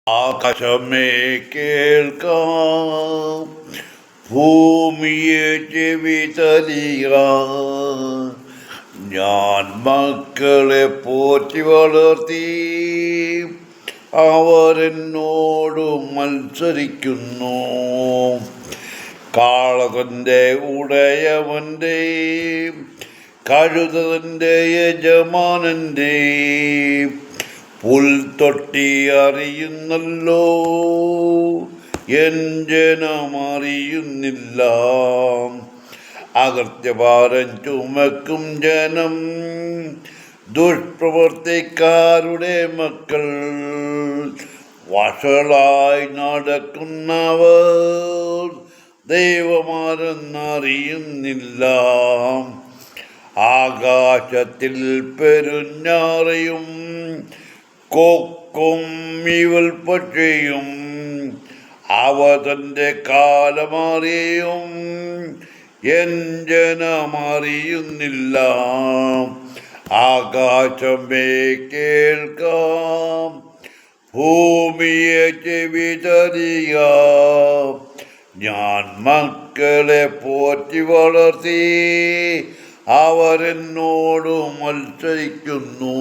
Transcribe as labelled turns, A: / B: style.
A: ആകാശമേ കേൾക്കാം, ഭൂമിയെ ചെവി തരിക. ഞാൻ മക്കളെ പോറ്റി വളർത്തി, അവരെന്നോട് മത്സരിക്കുന്നു. കാളകന്റെ ഉടയവൻ്റെ, കഴുതന്റെ യജമാനന്റെ പുൽത്തൊട്ടി അറിയുന്നല്ലോ, എൻ ജനമറിയുന്നില്ല. അകൃത്യഭാരം ചുമക്കും ജനം, ദുഷ്പ്രവർത്തിക്കാരുടെ മക്കൾ, വഷളായി നടക്കുന്നവർ ദൈവമാരെന്നറിയുന്നില്ല. ആകാശത്തിൽ പെരുഞ്ഞാറയും കൊക്കും ഇവൽ പക്ഷിയും അവ തൻ്റെ കാലമറിയും, എൻ ജനമറിയുന്നില്ല. ആകാശമേ കേൾക്കാം, ഭൂമിയെ ചെവി തരിക. ഞാൻ മക്കളെ പോറ്റി വളർത്തി, അവരെന്നോട് മത്സരിക്കുന്നു.